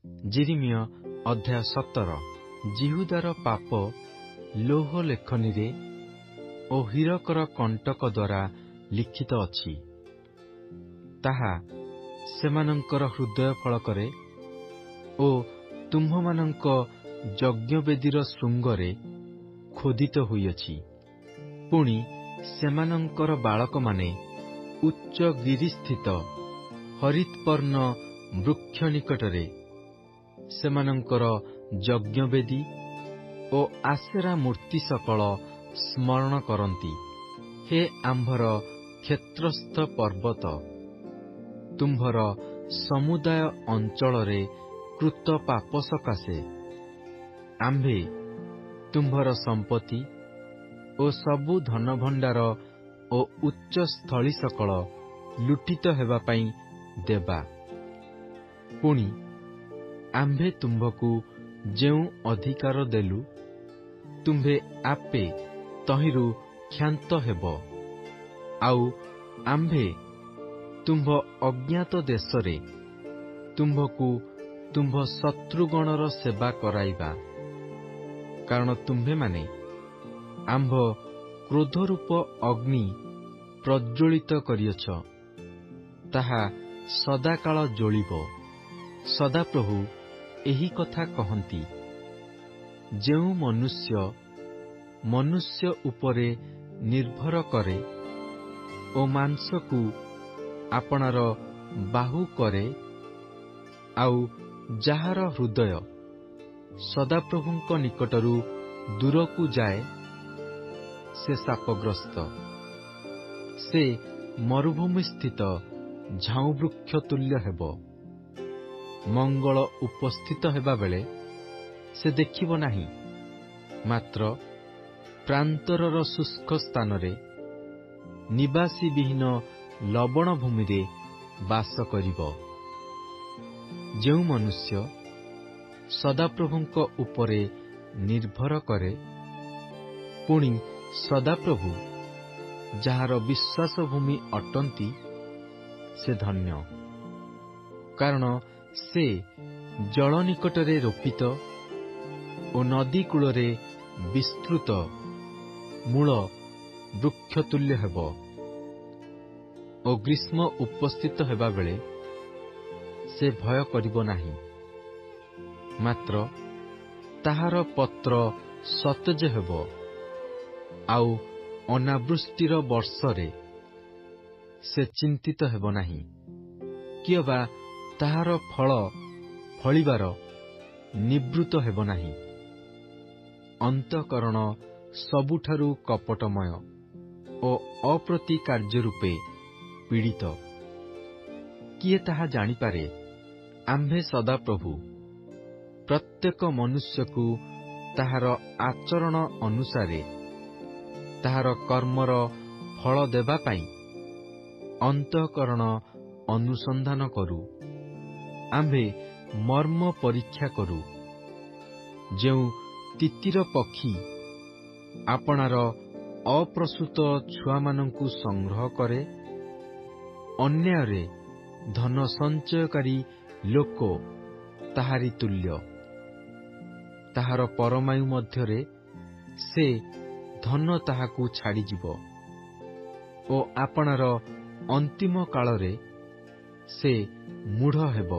ଯିରିମିୟ ଅଧ୍ୟାୟ 17। ଜିହୁଦାର ପାପ ଲୌହ ଲେଖନୀରେ ଓ ହୀରକର କଣ୍ଟକ ଦ୍ୱାରା ଲିଖିତ ଅଛି। ତାହା ସେମାନଙ୍କର ହୃଦୟ ଫଳକରେ ଓ ତୁମ୍ଭମାନଙ୍କ ଯଜ୍ଞବେଦୀର ଶୃଙ୍ଗରେ ଖୋଦିତ ହୋଇଅଛି। ପୁଣି ସେମାନଙ୍କର ବାଳକମାନେ ଉଚ୍ଚ ଗିରିସ୍ଥିତ ହରିତ୍ପର୍ଣ୍ଣ ବୃକ୍ଷ ନିକଟରେ ସେମାନଙ୍କର ଯଜ୍ଞବେଦୀ ଓ ଆସେରା ମୂର୍ତ୍ତି ସକଳ ସ୍ମରଣ କରନ୍ତି। ହେ ଆମ୍ଭର କ୍ଷେତ୍ରସ୍ଥ ପର୍ବତ, ତୁମ୍ଭର ସମୁଦାୟ ଅଞ୍ଚଳରେ କୃତ ପାପ ସକାଶେ ଆମ୍ଭେ ତୁମ୍ଭର ସମ୍ପତ୍ତି ଓ ସବୁ ଧନଭଣ୍ଡାର ଓ ଉଚ୍ଚ ସ୍ଥଳୀ ସକଳ ଲୁଠିତ ହେବା ପାଇଁ ଦେବା। ପୁଣି ଆମ୍ଭେ ତୁମ୍ଭକୁ ଯେଉଁ ଅଧିକାର ଦେଲୁ, ତୁମ୍ଭେ ଆପେ ତହିଁରୁ କ୍ଷାନ୍ତ ହେବ। ଆଉ ଆମ୍ଭେ ତୁମ୍ଭ ଅଜ୍ଞାତ ଦେଶରେ ତୁମ୍ଭକୁ ତୁମ୍ଭ ଶତ୍ରୁଗଣର ସେବା କରାଇବା। କାରଣ ତୁମ୍ଭେମାନେ ଆମ୍ଭ କ୍ରୋଧରୂପ ଅଗ୍ନି ପ୍ରଜ୍ୱଳିତ କରିଅଛ, ତାହା ସଦାକାଳ ଜ୍ୱଳିବ। ସଦାପ୍ରଭୁ ଏହି କଥା କହନ୍ତି। ଯେଉଁ ମନୁଷ୍ୟ ଉପରେ ନିର୍ଭର କରେ ଓ ମାଂସକୁ ଆପଣାର ବାହୁ କରେ, ଆଉ ଯାହାର ହୃଦୟ ସଦାପ୍ରଭୁଙ୍କ ନିକଟରୁ ଦୂରକୁ ଯାଏ, ସେ ଶାପଗ୍ରସ୍ତ। ସେ ମରୁଭୂମିସ୍ଥିତ ଝାଉଁବୃକ୍ଷ ତୁଲ୍ୟ ହେବ। ମଙ୍ଗଳ ଉପସ୍ଥିତ ହେବାବେଳେ ସେ ଦେଖିବ ନାହିଁ, ମାତ୍ର ପ୍ରାନ୍ତରର ଶୁଷ୍କ ସ୍ଥାନରେ ନିବାସୀବିହୀନ ଲବଣ ଭୂମିରେ ବାସ କରିବ। ଯେଉଁ ମନୁଷ୍ୟ ସଦାପ୍ରଭୁଙ୍କ ଉପରେ ନିର୍ଭର କରେ, ପୁଣି ସଦାପ୍ରଭୁ ଯାହାର ବିଶ୍ୱାସ ଭୂମି ଅଟନ୍ତି, ସେ ଧନ୍ୟ। କାରଣ ସେ ଜଳ ନିକଟରେ ରୋପିତ ଓ ନଦୀ କୂଳରେ ବିସ୍ତୃତ ମୂଳ ବୃକ୍ଷତୁଲ୍ୟ ହେବ ଓ ଗ୍ରୀଷ୍ମ ଉପସ୍ଥିତ ହେବାବେଳେ ସେ ଭୟ କରିବ ନାହିଁ। ମାତ୍ର ତାହାର ପତ୍ର ସତେଜ ହେବ, ଆଉ ଅନାବୃଷ୍ଟିର ବର୍ଷରେ ସେ ଚିନ୍ତିତ ହେବ ନାହିଁ, କିଅବା ତାହାର ଫଳ ଫଳିବାର ନିବୃତ୍ତ ହେବ ନାହିଁ। ଅନ୍ତଃକରଣ ସବୁଠାରୁ କପଟମୟ ଓ ଅପ୍ରତି କାର୍ଯ୍ୟରୂପେ ପୀଡ଼ିତ। କିଏ ତାହା ଜାଣିପାରେ? ଆମ୍ଭେ ସଦାପ୍ରଭୁ ପ୍ରତ୍ୟେକ ମନୁଷ୍ୟକୁ ତାହାର ଆଚରଣ ଅନୁସାରେ ତାହାର କର୍ମର ଫଳ ଦେବା ପାଇଁ ଅନ୍ତଃକରଣ ଅନୁସନ୍ଧାନ କରୁ। ଆମ୍ଭେ ମର୍ମ ପରୀକ୍ଷା କରୁ। ଯେଉଁ ତିତିର ପକ୍ଷୀ ଆପଣାର ଅପ୍ରସୂତ ଛୁଆମାନଙ୍କୁ ସଂଗ୍ରହ କରେ, ଅନ୍ୟାୟରେ ଧନ ସଞ୍ଚୟକାରୀ ଲୋକ ତାହାରି ତୁଲ୍ୟ। ତାହାର ପରମାୟୁ ମଧ୍ୟରେ ସେ ଧନ ତାହାକୁ ଛାଡ଼ିଯିବ ଓ ଆପଣାର ଅନ୍ତିମ କାଳରେ ସେ ମୂଢ଼ ହେବ।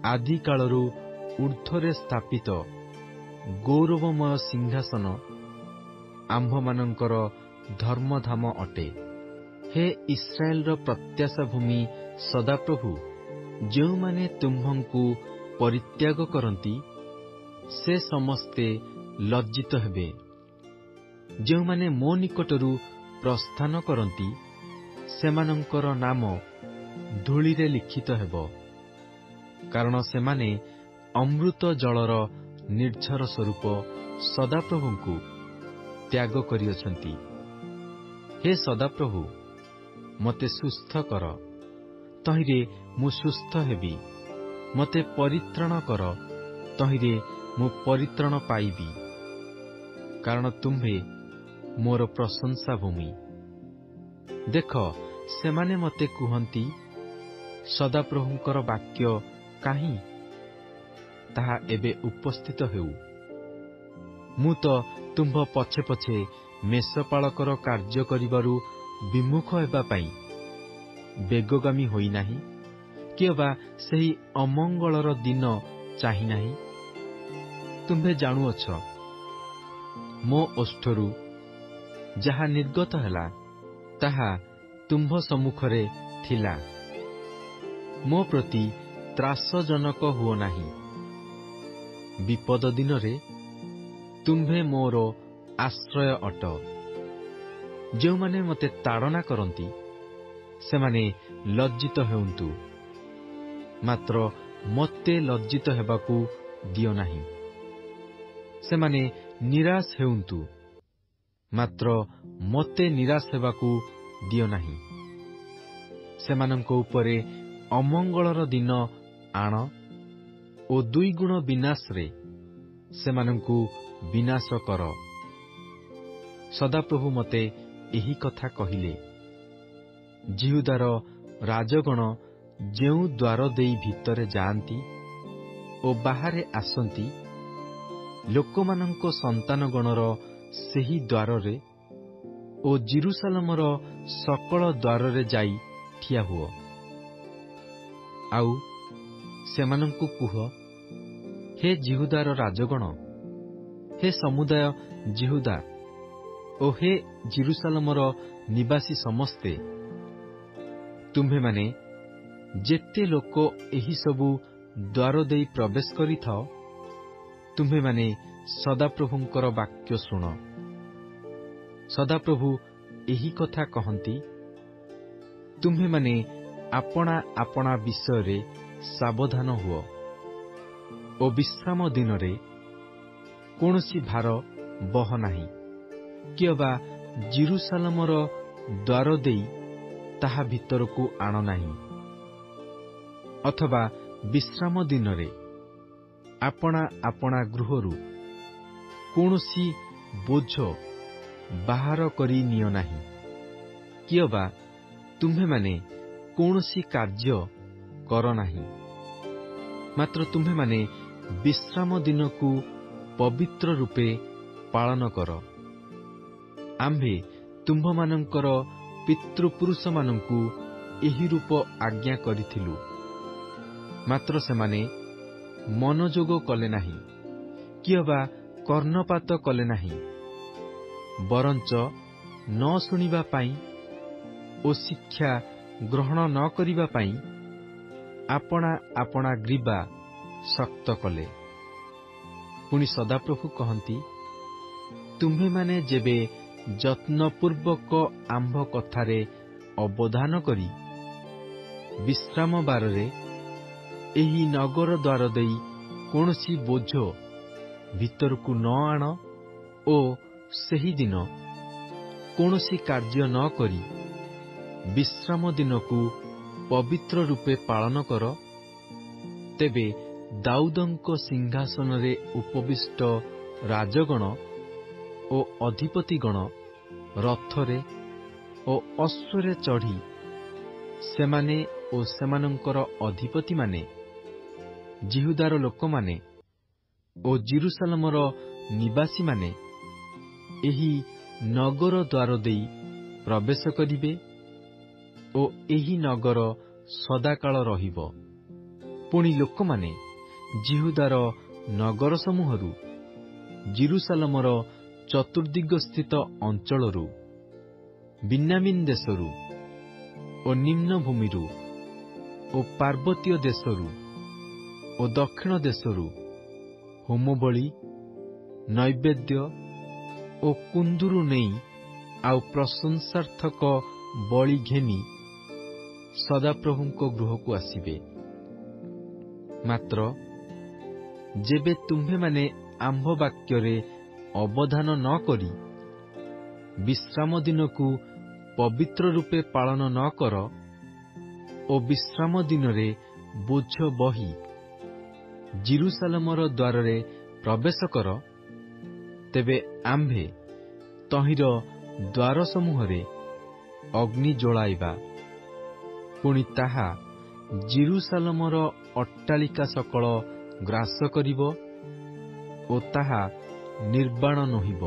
ଆଦିକାଳରୁ ଊର୍ଦ୍ଧ୍ୱରେ ସ୍ଥାପିତ ଗୌରବମୟ ସିଂହାସନ ଆମ୍ଭମାନଙ୍କର ଧର୍ମଧାମ ଅଟେ। ହେ ଇସ୍ରାଏଲର ପ୍ରତ୍ୟାଶା ଭୂମି ସଦାପ୍ରଭୁ, ଯେଉଁମାନେ ତୁମ୍ଭଙ୍କୁ ପରିତ୍ୟାଗ କରନ୍ତି, ସେ ସମସ୍ତେ ଲଜ୍ଜିତ ହେବେ। ଯେଉଁମାନେ ମୋ ନିକଟରୁ ପ୍ରସ୍ଥାନ କରନ୍ତି, ସେମାନଙ୍କର ନାମ ଧୂଳିରେ ଲିଖିତ ହେବ। କାରଣ ସେମାନେ ଅମୃତ ଜଳର ନିର୍ଝର ସ୍ୱରୂପ ସଦାପ୍ରଭୁଙ୍କୁ ତ୍ୟାଗ କରିଅଛନ୍ତି। ହେ ସଦାପ୍ରଭୁ, ମୋତେ ସୁସ୍ଥ କର, ତହିଁରେ ମୁଁ ସୁସ୍ଥ ହେବି। ମୋତେ ପରିତ୍ରାଣ କର, ତହିଁରେ ମୁଁ ପରିତ୍ରାଣ ପାଇବି। କାରଣ ତୁମ୍ଭେ ମୋର ପ୍ରଶଂସା ଭୂମି। ଦେଖ, ସେମାନେ ମୋତେ କୁହନ୍ତି, ସଦାପ୍ରଭୁଙ୍କର ବାକ୍ୟ କାହିଁ ତାହା ଏବେ ଉପସ୍ଥିତ ହେଉ। ମୁଁ ତ ତୁମ୍ଭ ପଛେ ପଛେ ମେଷପାଳକର କାର୍ଯ୍ୟ କରିବାରୁ ବିମୁଖ ହେବା ପାଇଁ ବେଗଗାମୀ ହୋଇନାହିଁ, କି ଅବା ସେହି ଅମଙ୍ଗଳର ଦିନ ଚାହିଁ ନାହିଁ। ତୁମ୍ଭେ ଜାଣୁଅଛ, ମୋ ଓଷ୍ଠରୁ ଯାହା ନିର୍ଗତ ହେଲା, ତାହା ତୁମ୍ଭ ସମ୍ମୁଖରେ ଥିଲା। ମୋ ପ୍ରତି ତ୍ରାସଜନକ ହୁଅ ନାହିଁ। ବିପଦ ଦିନରେ ତୁମ୍ଭେ ମୋର ଆଶ୍ରୟ ଅଟ। ଯେଉଁମାନେ ମୋତେ ତାଡ଼ନା କରନ୍ତି, ସେମାନେ ଲଜ୍ଜିତ ହେଉନ୍ତୁ, ମାତ୍ର ମୋତେ ଲଜ୍ଜିତ ହେବାକୁ ଦିଅ ନାହିଁ। ସେମାନେ ନିରାଶ ହେଉନ୍ତୁ, ମାତ୍ର ମୋତେ ନିରାଶ ହେବାକୁ ଦିଅ ନାହିଁ। ସେମାନଙ୍କ ଉପରେ ଅମଙ୍ଗଳର ଦିନ ଆଣ ଓ ଦୁଇଗୁଣ ବିନାଶରେ ସେମାନଙ୍କୁ ବିନାଶ କର। ସଦାପ୍ରଭୁ ମୋତେ ଏହି କଥା କହିଲେ। ଯିହୁଦାର ରାଜଗଣ ଯେଉଁ ଦ୍ୱାର ଦେଇ ଭିତରେ ଯାଆନ୍ତି ଓ ବାହାରେ ଆସନ୍ତି, ଲୋକମାନଙ୍କ ସନ୍ତାନଗଣର ସେହି ଦ୍ୱାରରେ ଓ ଜେରୁସାଲେମର ସକଳ ଦ୍ୱାରରେ ଯାଇ ଠିଆ ହୁଅ। ଆଉ ସେମାନଙ୍କୁ କୁହ, ହେ ଯିହୁଦାର ରାଜଗଣ, ହେ ସମୁଦାୟ ଯିହୁଦା ଓ ହେ ଜେରୁସାଲେମର ନିବାସୀ ସମସ୍ତେ, ତୁମ୍ଭେମାନେ ଯେତେ ଲୋକ ଏହି ସବୁ ଦ୍ୱାର ଦେଇ ପ୍ରବେଶ କରିଥାଅ, ତୁମ୍ଭେମାନେ ସଦାପ୍ରଭୁଙ୍କର ବାକ୍ୟ ଶୁଣ। ସଦାପ୍ରଭୁ ଏହି କଥା କହନ୍ତି, ତୁମ୍ଭେମାନେ ଆପଣା ଆପଣା ବିଷୟରେ ସାବଧାନ ହୁଅ ଓ ବିଶ୍ରାମ ଦିନରେ କୌଣସି ଭାର ବହ ନାହିଁ, କି ଅବା ଜେରୁସାଲେମର ଦ୍ୱାର ଦେଇ ତାହା ଭିତରକୁ ଆଣ ନାହିଁ, ଅଥବା ବିଶ୍ରାମ ଦିନରେ ଆପଣା ଆପଣା ଗୃହରୁ କୌଣସି ବୋଝ ବାହାର କରି ନିଅ ନାହିଁ, କି ଅବା ତୁମ୍ଭେମାନେ କୌଣସି କାର୍ଯ୍ୟ କର ନାହିଁ। ମାତ୍ର ତୁମ୍ଭେମାନେ ବିଶ୍ରାମ ଦିନକୁ ପବିତ୍ର ରୂପେ ପାଳନ କର। ଆମ୍ଭେ ତୁମ୍ଭମାନଙ୍କର ପିତୃପୁରୁଷମାନଙ୍କୁ ଏହି ରୂପ ଆଜ୍ଞା କରିଥିଲୁ, ମାତ୍ର ସେମାନେ ମନୋଯୋଗ କଲେ ନାହିଁ, କି ଅବା କର୍ଣ୍ଣପାତ କଲେ ନାହିଁ, ବରଞ୍ଚ ନ ଶୁଣିବା ପାଇଁ ଓ ଶିକ୍ଷା ଗ୍ରହଣ ନ କରିବା ପାଇଁ ଆପଣା ଆପଣା ଗ୍ରୀବା ଶକ୍ତ କଲେ। ପୁଣି ସଦାପ୍ରଭୁ କହନ୍ତି, ତୁମ୍ଭେମାନେ ଯେବେ ଯତ୍ନପୂର୍ବକ ଆମ୍ଭ କଥାରେ ଅବଧାନ କରି ବିଶ୍ରାମ ବାରରେ ଏହି ନଗର ଦ୍ୱାର ଦେଇ କୌଣସି ବୋଝ ଭିତରକୁ ନ ଆଣ ଓ ସେହିଦିନ କୌଣସି କାର୍ଯ୍ୟ ନ କରି ବିଶ୍ରାମ ଦିନକୁ ପବିତ୍ର ରୂପେ ପାଳନ କର, ତେବେ ଦାଉଦଙ୍କ ସିଂହାସନରେ ଉପବିଷ୍ଟ ରାଜଗଣ ଓ ଅଧିପତିଗଣ ରଥରେ ଓ ଅଶ୍ୱରେ ଚଢ଼ି, ସେମାନେ ଓ ସେମାନଙ୍କର ଅଧିପତିମାନେ, ଯିହୁଦାର ଲୋକମାନେ ଓ ଜେରୁସାଲେମର ନିବାସୀମାନେ ଏହି ନଗର ଦ୍ୱାର ଦେଇ ପ୍ରବେଶ କରିବେ ଓ ଏହି ନଗର ସଦାକାଳ ରହିବ। ପୁଣି ଲୋକମାନେ ଯିହୁଦାର ନଗର ସମୂହରୁ, ଜେରୁସାଲେମର ଚତୁର୍ଦ୍ଦିଗସ୍ଥିତ ଅଞ୍ଚଳରୁ, ବିନ୍ୟାମୀନ ଦେଶରୁ ଓ ନିମ୍ନ ଭୂମିରୁ ଓ ପାର୍ବତୀୟ ଦେଶରୁ ଓ ଦକ୍ଷିଣ ଦେଶରୁ ହୋମବଳି, ନୈବେଦ୍ୟ ଓ କୁନ୍ଦୁରୁ ନେଇ ଆଉ ପ୍ରଶଂସାର୍ଥକ ବଳି ଘେନି ସଦାପ୍ରଭୁଙ୍କ ଗୃହକୁ ଆସିବେ। ମାତ୍ର ଯେବେ ତୁମ୍ଭେମାନେ ଆମ୍ଭ ବାକ୍ୟରେ ଅବଧାନ ନ କରି ବିଶ୍ରାମ ଦିନକୁ ପବିତ୍ର ରୂପେ ପାଳନ ନ କର ଓ ବିଶ୍ରାମ ଦିନରେ ବୋଝ ବହି ଜେରୁସାଲେମର ଦ୍ୱାରରେ ପ୍ରବେଶ କର, ତେବେ ଆମ୍ଭେ ତହିଁର ଦ୍ୱାର ସମୂହରେ ଅଗ୍ନି ଜଳାଇବା, ପୁଣି ତାହା ଜେରୁସାଲେମର ଅଟ୍ଟାଳିକା ସକଳ ଗ୍ରାସ କରିବ ଓ ତାହା ନିର୍ବାଣ ନୋହିବ।